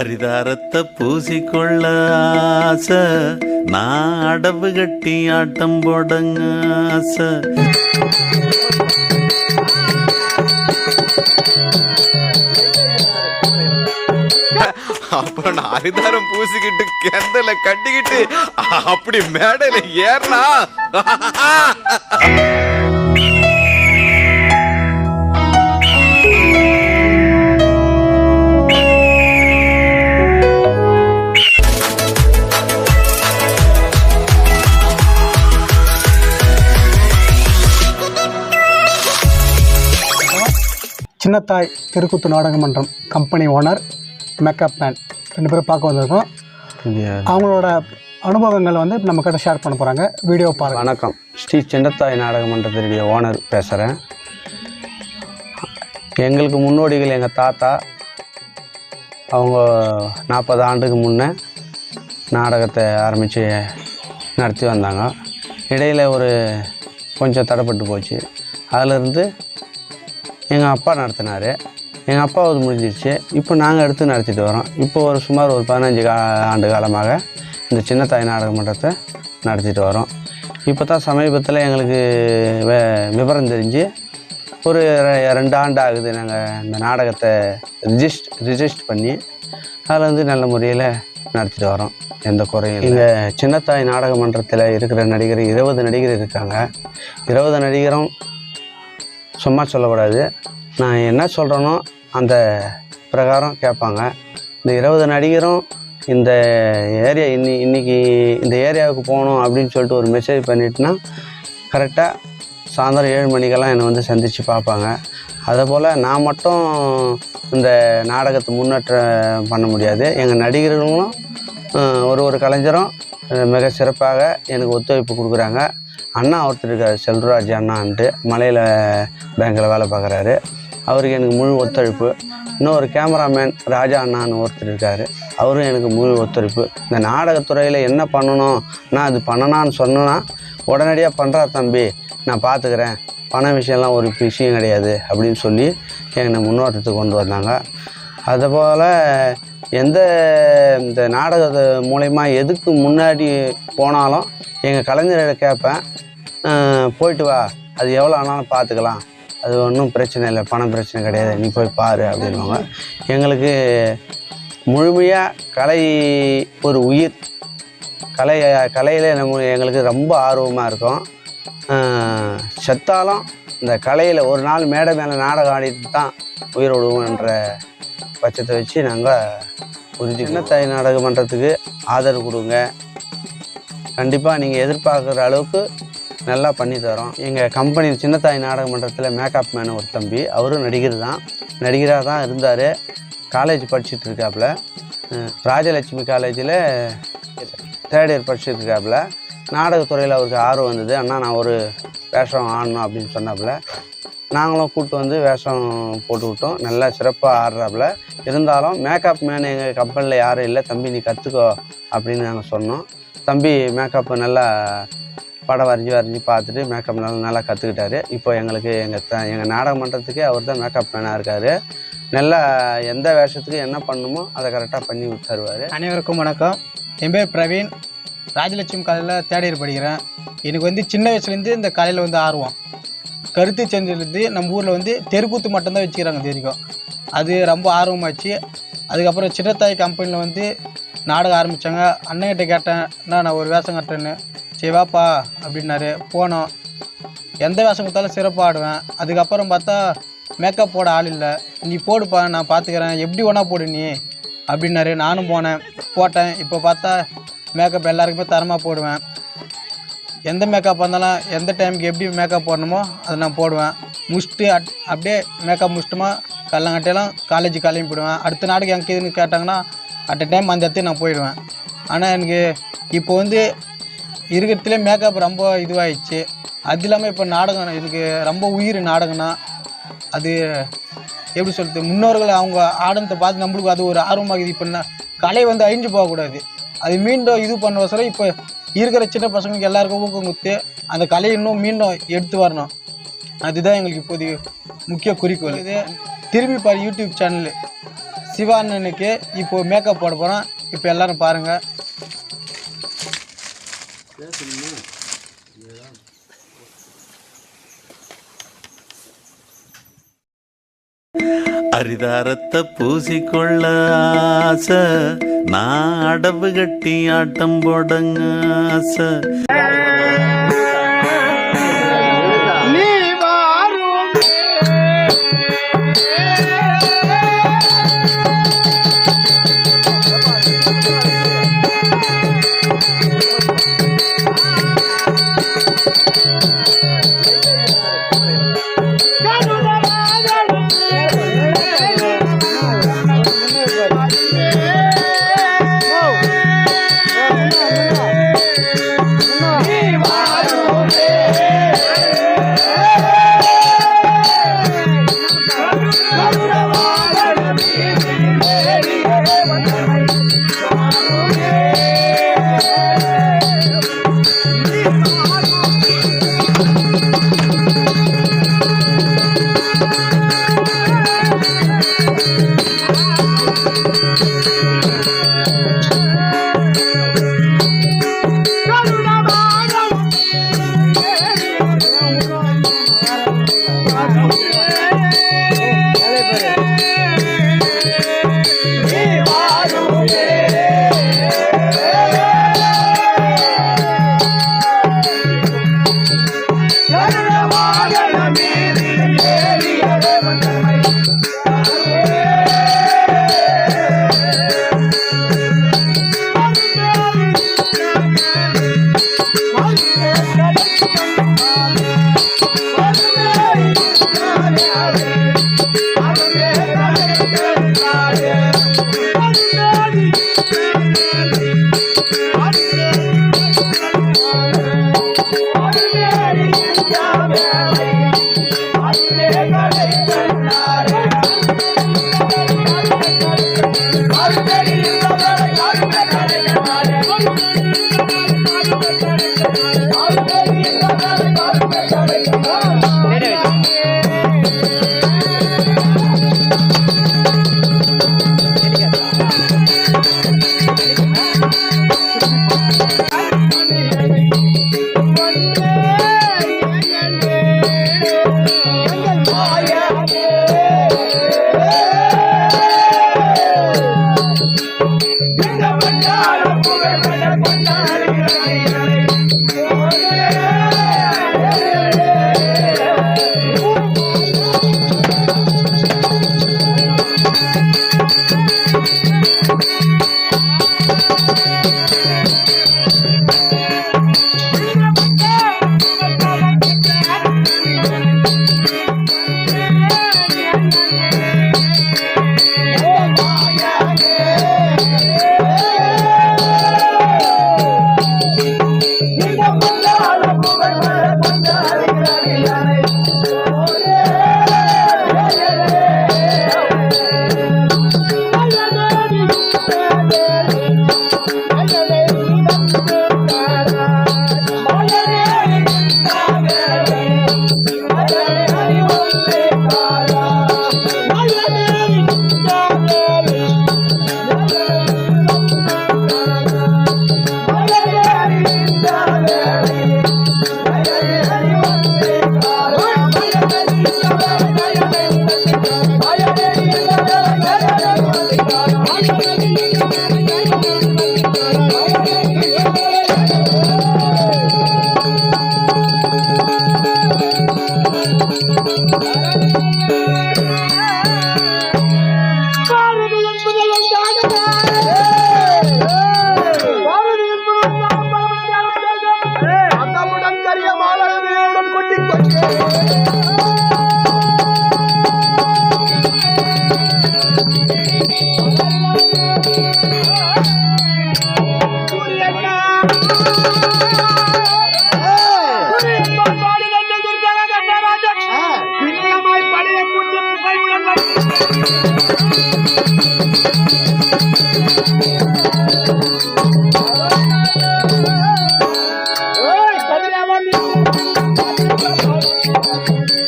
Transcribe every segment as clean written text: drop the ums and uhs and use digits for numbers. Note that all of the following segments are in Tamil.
அரிதாரத்தை பூசிக்கொள்ள ஆசை, நான் அடவு கட்டி ஆட்டம் போடங்க ஆசை. அப்புறம் நான் அரிதாரம் பூசிக்கிட்டு கெந்தல கட்டிக்கிட்டு அப்படி மேடையில ஏறனா சின்னத்தாய் தெருக்கூத்து நாடக மன்றம் கம்பெனி ஓனர் மேக்கப் மேன் 2 பேரும் பார்க்க வந்திருக்கோம். அவங்களோட அனுபவங்கள் வந்து நம்ம கிட்ட ஷேர் பண்ண போகிறாங்க. வீடியோ பாருங்கள். வணக்கம், ஸ்ரீ சின்னத்தாய் நாடக மன்றத்தினுடைய ஓனர் பேசுகிறேன். எங்களுக்கு முன்னோடிகள் எங்கள் தாத்தா, அவங்க 40 ஆண்டுக்கு முன்னே நாடகத்தை ஆரம்பித்து நடத்தி வந்தாங்க. இடையில் கொஞ்சம் தடைப்பட்டு போச்சு. அதிலிருந்து எங்கள் அப்பா நடத்தினார். எங்கள் அப்பாவது முடிஞ்சிடுச்சு. இப்போ நாங்கள் எடுத்து நடத்திட்டு வரோம். இப்போ சுமார் 15 ஆண்டு காலமாக இந்த சின்னத்தாய் நாடக மன்றத்தை நடத்திட்டு வரோம். இப்போ தான் சமீபத்தில் எங்களுக்கு விவரம் தெரிஞ்சு 2 ஆண்டு ஆகுது நாங்கள் இந்த நாடகத்தை ரிஜிஸ்டர் பண்ணி அதில் நல்ல முறையில் நடத்திட்டு வரோம். எந்த குறையும் இந்த சின்னத்தாய் நாடக மன்றத்தில் இருக்கிற நடிகர் 20 நடிகர் இருக்காங்க. 20 நடிகரும் சும்மா சொல்லக்கூடாது. நான் என்ன சொல்கிறேனோ அந்த பிரகாரம் கேட்பாங்க. இந்த 20 நடிகரும் இந்த ஏரியா இன்றைக்கி இந்த ஏரியாவுக்கு போகணும் அப்படின்னு சொல்லிட்டு ஒரு மெசேஜ் பண்ணிட்டுனா கரெக்டாக சாயந்தரம் 7 மணிக்கெல்லாம் என்னை வந்து சந்தித்து பார்ப்பாங்க. அதேபோல் நான் மட்டும் இந்த நாடகத்தை முன்னேற்றம் பண்ண முடியாது. எங்கள் நடிகர்களும் ஒரு கலைஞரும் மிக சிறப்பாக எனக்கு ஒத்துழைப்பு கொடுக்குறாங்க. அண்ணா ஒருத்தர் இருக்கார், செல்வராஜ் அண்ணான்ட்டு, மலையில் பேங்கில் வேலை பார்க்குறாரு. அவருக்கு எனக்கு முழு ஒத்துழைப்பு. இன்னொரு கேமராமேன் ராஜா அண்ணான்னு ஒருத்தர் இருக்கார், அவரும் எனக்கு முழு ஒத்துழைப்பு. இந்த நாடகத்துறையில் என்ன பண்ணணும், நான் அது பண்ணணான்னு சொன்னேன்னா உடனடியாக பண்ணுறா தம்பி, நான் பார்த்துக்கிறேன், பண விஷயம்லாம் ஒரு விஷயம் கிடையாது அப்படின்னு சொல்லி என்னை முன்னோட்டத்துக்கு கொண்டு வந்தாங்க. அதுபோல் இந்த நாடகத்து மூலயமா எதுக்கு முன்னாடி போனாலும் எங்கள் கலைஞர்கிட்ட கேட்பேன், போயிட்டு வா, அது எவ்வளோ ஆனாலும் பார்த்துக்கலாம், அது ஒன்றும் பிரச்சனை இல்லை, பணம் பிரச்சனை கிடையாது, நீ போய் பாரு அப்படின்வாங்க. எங்களுக்கு முழுமையாக கலை ஒரு உயிர். கலையில் எங்களுக்கு ரொம்ப ஆர்வமாக இருக்கும். செத்தாலும் இந்த கலையில் ஒரு நாள் மேடை மேலே நாடகம் ஆடிட்டு தான் உயிர் விடுவோன்ற பட்சத்தை வச்சு நாங்கள் சின்னத்தாய் நாடக மன்றத்துக்கு ஆதரவு கொடுங்க. கண்டிப்பாக நீங்கள் எதிர்பார்க்குற அளவுக்கு நல்லா பண்ணி தரோம். எங்கள் கம்பெனி சின்னத்தாய் நாடக மன்றத்தில் மேக்கப் மேன் ஒரு தம்பி, அவரும் நடிகராக தான் இருந்தார். காலேஜ் படிச்சுட்டு இருக்காப்புல, ராஜலட்சுமி காலேஜில் 3rd இயர் படிச்சுட்டு இருக்காப்புல. நாடகத்துறையில் அவருக்கு ஆர்வம் வந்தது. அண்ணா நான் ஒரு வேஷம் ஆடணும் அப்படின்னு சொன்னாப்புல. நாங்களும் கூப்பிட்டு வந்து வேஷம் போட்டு விட்டோம். நல்லா சிறப்பாக ஆடுறாப்புல. இருந்தாலும் மேக்கப் மேன் எங்கள் கம்பெனியில் யாரும் இல்லை, தம்பி நீ கற்றுக்கோ அப்படின்னு நாங்கள் சொன்னோம். தம்பி மேக்கப்பு நல்லா படம் வரைஞ்சி பார்த்துட்டு மேக்கப் நல்லா கற்றுக்கிட்டாரு. இப்போ எங்கள் நாடக மன்றத்துக்கே அவர் தான் மேக்கப் மேனாக இருக்கார். நல்லா எந்த வேஷத்துக்கு என்ன பண்ணணுமோ அதை கரெக்டாக பண்ணி தருவார். அனைவருக்கும் வணக்கம். என் பேர் பிரவீன், ராஜலட்சுமி காலையில் 3rd இயர் படிக்கிறேன். எனக்கு வந்து சின்ன வயசுலேருந்து இந்த கலையில் வந்து ஆர்வம். கருத்து செஞ்சுலேருந்து நம்ம ஊரில் தெருக்கூத்து மட்டும்தான் வச்சுக்கிறாங்க இது வரைக்கும். அது ரொம்ப ஆர்வமாச்சு. அதுக்கப்புறம் சின்னத்தாய் கம்பெனியில் நாடகம் ஆரம்பித்தாங்க. அண்ணன்கிட்ட கேட்டேன்னா நான் ஒரு வேஷம் கட்டுறேன்னு, சரி வாப்பா அப்படின்னாரு. போனோம். எந்த வேஷம் கொடுத்தாலும் சிறப்பாக ஆடுவேன். அதுக்கப்புறம் பார்த்தா மேக்கப் போட ஆள் இல்லை, நீ போடுப்பா நான் பார்த்துக்கிறேன், எப்படி வேணா போடு நீ அப்படின்னாரு. நானும் போட்டேன். இப்போ பார்த்தா மேக்கப் எல்லாருக்குமே தரமாக போடுவேன். எந்த மேக்கப் இருந்தாலும் எந்த டைமுக்கு எப்படி மேக்கப் போடணுமோ அதை நான் போடுவேன். முடிச்சுட்டு அப்படியே மேக்கப் முடிச்சிட்டுமா கல்லங்கட்டையெல்லாம் காலேஜ் கிளம்பி போயிடுவேன். அடுத்த நாடுக்கு எனக்கு எதுன்னு கேட்டாங்கன்னா அட் டைம் அந்த இடத்துக்கு நான் போயிடுவேன். ஆனால் எனக்கு இப்போ இருக்கிறதுலே மேக்கப் ரொம்ப இதுவாகிடுச்சு. அது இல்லாமல் இப்போ நாடகம் எனக்கு ரொம்ப உயிர். நாடகம்னா அது எப்படி சொல்கிறது, முன்னோர்கள் அவங்க ஆடனத்தை பார்த்து நம்மளுக்கு அது ஒரு ஆர்வமாகுது. இப்போ கலை அழிஞ்சு போகக்கூடாது, அது மீண்டும் இது பண்ணுவசரம் இப்போ இருக்கிற சின்ன பசங்களுக்கு எல்லாருக்கும் ஊக்கம் கொடுத்து அந்த கலையை இன்னும் மீண்டும் எடுத்து வரணும். அதுதான் எங்களுக்கு இப்போதைக்கு முக்கிய குறிக்கோள். இது திரும்பி பாரு யூடியூப் சேனல் சிவானனுக்கு இப்போது மேக்கப் போட போகிறோம். இப்போ எல்லோரும் பாருங்கள். அரிதாரத்தை பூசிக்கொள்ள ஆசை, நான் அடவு கட்டி ஆட்டம் போடங்க ஆசை.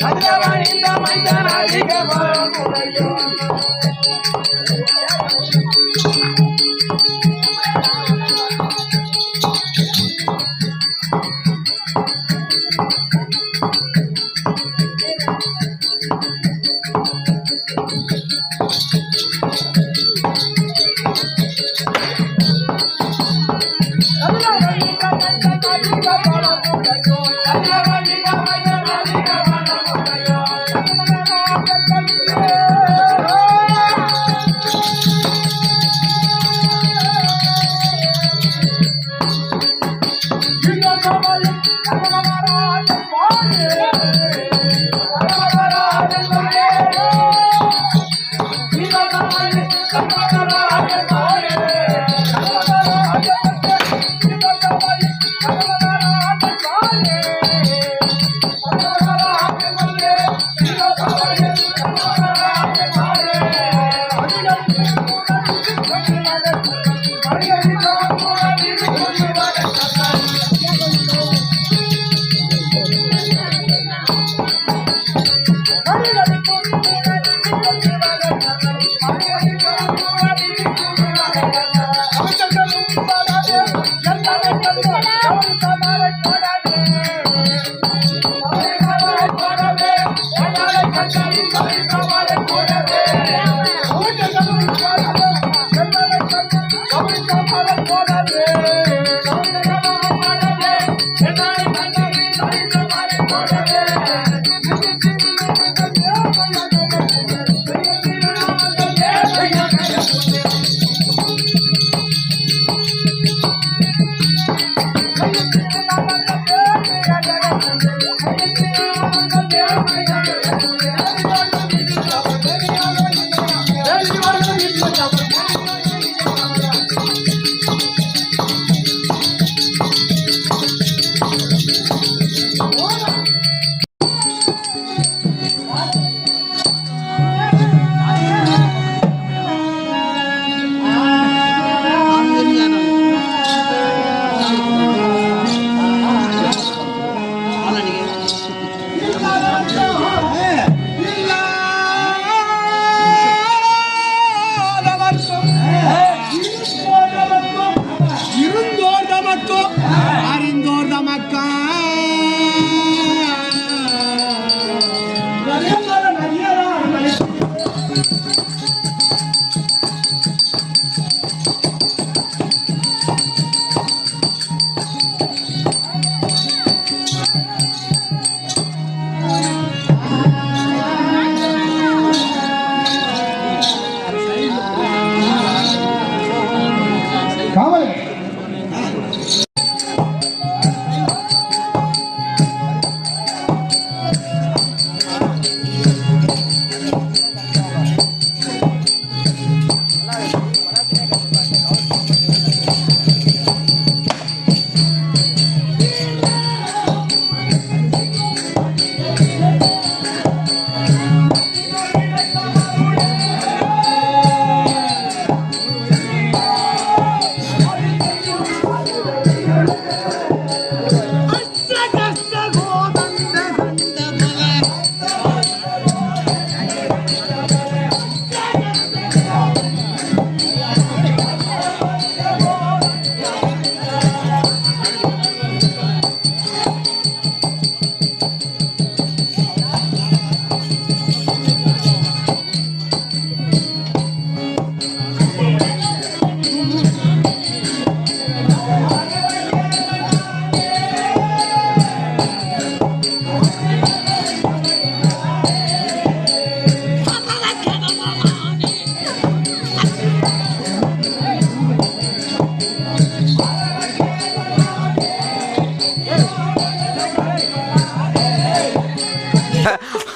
கதிரவன் இந்த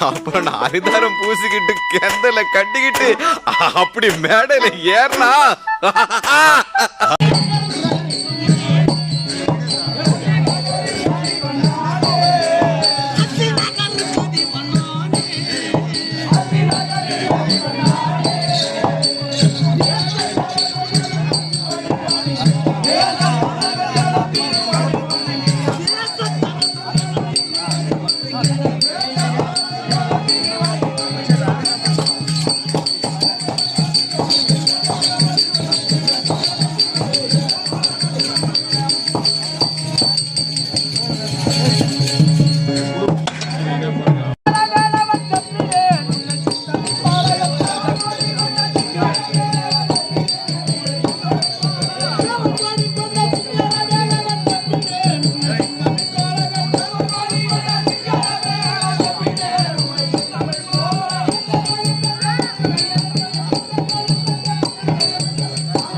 அப்புறம் நான் அரிதாரம் பூசிக்கிட்டு கெந்தல கட்டிக்கிட்டு அப்படி மேடையில ஏறினா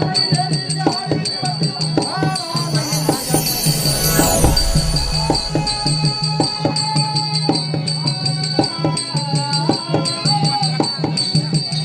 வணக்கம்.